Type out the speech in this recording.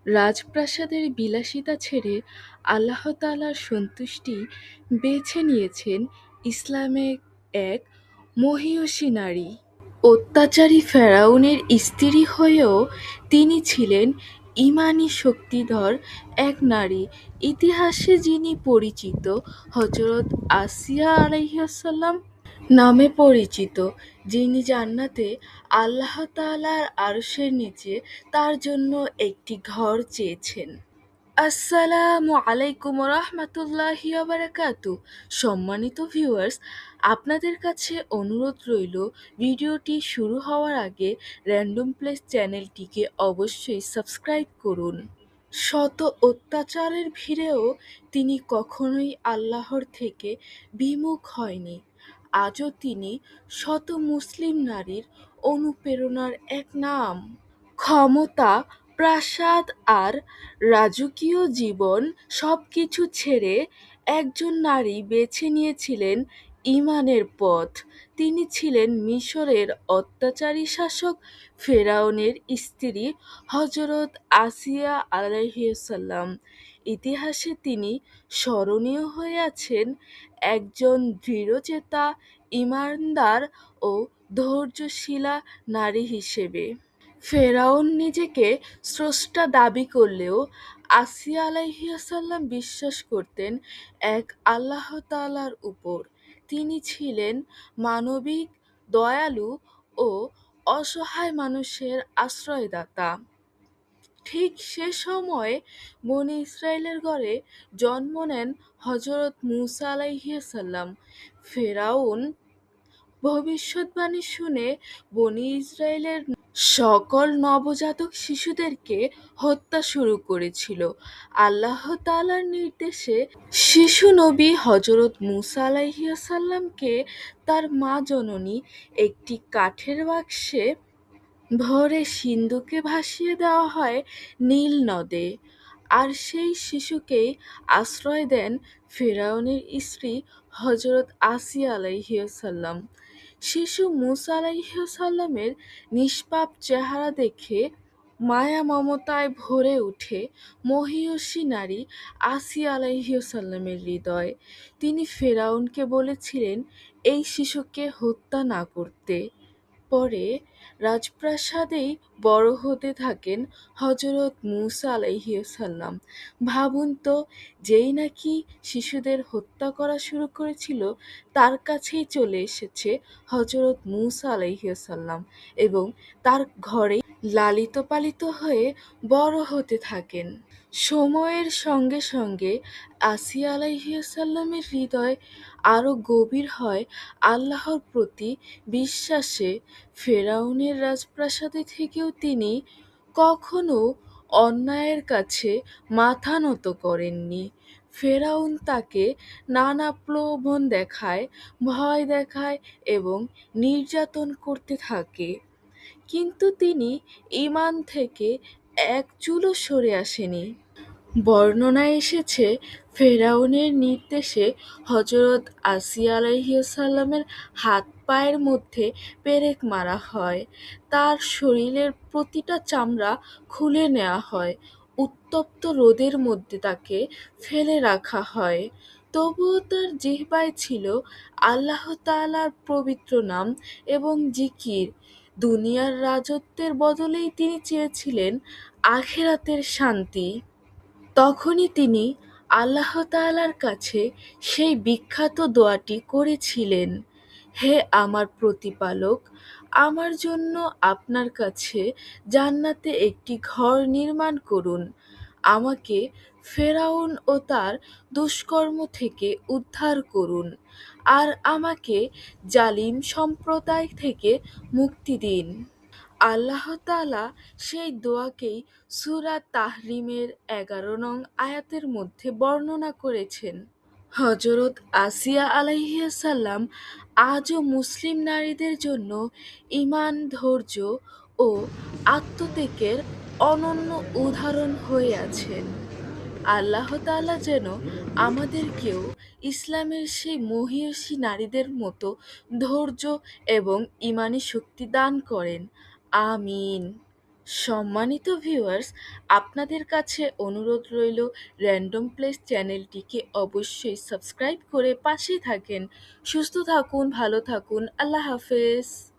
রাজপ্রাসাদের বিলাসিতা ছেড়ে আল্লাহ তাআলার সন্তুষ্টি বেছে নিয়েছেন ইসলামের এক মহিয়সী নারী। অত্যাচারী ফেরাউনের স্ত্রী হয়েও তিনি ছিলেন ঈমানী শক্তিধর এক নারী। ইতিহাসে যিনি পরিচিত হযরত আসিয়া আলাইহিসসালাম নামে পরিচিত, যিনি জান্নাতে আল্লাহ তাআলার আরশের নিচে তার জন্য একটি ঘর চেয়েছেন। আসসালামু আলাইকুম রহমতুল্লাহি বারাকাতু। সম্মানিত ভিউয়ার্স, আপনাদের কাছে অনুরোধ রইল ভিডিওটি শুরু হওয়ার আগে র্যান্ডম প্লেস চ্যানেলটিকে অবশ্যই সাবস্ক্রাইব করুন। শত অত্যাচারের ভিড়েও তিনি কখনোই আল্লাহর থেকে বিমুখ হয়নি। আজও তিনি শত মুসলিম নারীর অনুপ্রেরণার এক নাম। ক্ষমতা, প্রাসাদ আর রাজকীয় জীবন সবকিছু ছেড়ে একজন নারী বেছে নিয়েছিলেন ঈমানের পথ। তিনি ছিলেন মিশরের অত্যাচারী শাসক ফেরাউনের স্ত্রী হযরত আসিয়া আলাইহিসসালাম। ইতিহাসে তিনি স্মরণীয় হয়ে আছেন একজন দৃঢ়চেতা, ঈমানদার ও ধৈর্যশীলা নারী হিসেবে। ফেরাউন নিজেকে স্রষ্টা দাবি করলেও আসিয়া আলাইহিসসালাম বিশ্বাস করতেন এক আল্লাহ তাআলার উপর। তিনি ছিলেন মানবিক, দয়ালু ও অসহায় মানুষের আশ্রয়দাতা। ঠিক সে সময়ে বনী ইসরাইলের ঘরে জন্ম নেন হযরত মূসা আলাইহিসসালাম। ফেরাউন ভবিষ্যদ্বাণী শুনে বনী ইসরাইলের সকল নবজাতক শিশুদেরকে হত্যা শুরু করেছিল। আল্লাহ তাআলার নির্দেশে শিশু নবী হযরত মূসা আলাইহিসসালামকে তার মা জননী একটি কাঠের বাক্সে ভরে সিন্ধুকে ভাসিয়ে দেওয়া হয় নীল নদে। আর সেই শিশুকেই আশ্রয় দেন ফেরাউনের স্ত্রী হযরত আসিয়া আলাইহিসসালাম। শিশু মূসা আলাইহিসসালামের নিষ্পাপ চেহারা দেখে মায়া মমতায় ভরে ওঠে মহিয়সী নারী আসিয়া আলাইহিসসালামের হৃদয়। তিনি ফেরাউনকে বলেছিলেন এই শিশুকে হত্যা না করতে। পরে রাজপ্রাসাদেই বড় হতে থাকেন হযরত মূসা আলাইহিসসালাম। ভাবুন তো, যেই নাকি শিশুদের হত্যা করা শুরু করেছিল, তার কাছেই চলে এসেছে হযরত মূসা আলাইহিসসালাম এবং তার ঘরেই লালিত পালিত হয়ে বড় হতে থাকেন। সময়ের সঙ্গে সঙ্গে আসিয়া আলাইহিসসালামের হৃদয় আরও গভীর হয় আল্লাহর প্রতি বিশ্বাসে। ফেরাউনের রাজপ্রাসাদে থেকেও তিনি কখনো অন্যায়ের কাছে মাথা নত করেননি। ফেরাউন তাকে নানা প্রলোভন দেখায়, ভয় দেখায় এবং নির্যাতন করতে থাকে, কিন্তু তিনি ঈমান থেকে এক চুলও সরে আসেনি। বর্ণনায় এসেছে, ফেরাউনের নির্দেশে হযরত আসিয়া আলাইহিসসালামের হাত পায়ের মধ্যে পেরেক মারা হয়। তার শরীরের প্রতিটা চামড়া খুলে নেওয়া হয়। উত্তপ্ত রোদের মধ্যে তাকে ফেলে রাখা হয়। তবুও তার জিহ্বায় ছিল আল্লাহ তাআলার পবিত্র নাম এবং জিকির। দুনিয়ার রাজত্বের বদলেই তিনি চেয়েছিলেন আখিরাতের শান্তি। তখনই তিনি আল্লাহ তাআলার কাছে সেই বিখ্যাত দোয়াটি করেছিলেন, হে আমার প্রতিপালক, আমার জন্য আপনার কাছে জান্নাতে একটি ঘর নির্মাণ করুন। আমাকে ফেরাউন ও তার দুষ্কর্ম থেকে উদ্ধার করুন আর আমাকে জালিম সম্প্রদায় থেকে মুক্তি দিন। আল্লাহ তাআলা সেই দোয়াকেই সূরা তাহরিমের ১১ নং আয়াতের মধ্যে বর্ণনা করেছেন। হযরত আসিয়া আলাইহিসসালাম আজও মুসলিম নারীদের জন্য ঈমান, ধৈর্য ও আত্মত্যাগের অনন্য উদাহরণ হয়ে আছেন। আল্লাহ তাআলা যেন আমাদেরকেও ইসলামের সেই মহিয়সী নারীদের মতো ধৈর্য এবং ঈমানী শক্তি দান করেন। আমিন। সম্মানিত ভিউয়ার্স, আপনাদের কাছে অনুরোধ রইল র্যান্ডম প্লেস চ্যানেলটিকে অবশ্যই সাবস্ক্রাইব করে পাশেই থাকেন। সুস্থ থাকুন, ভালো থাকুন। আল্লাহ হাফেজ।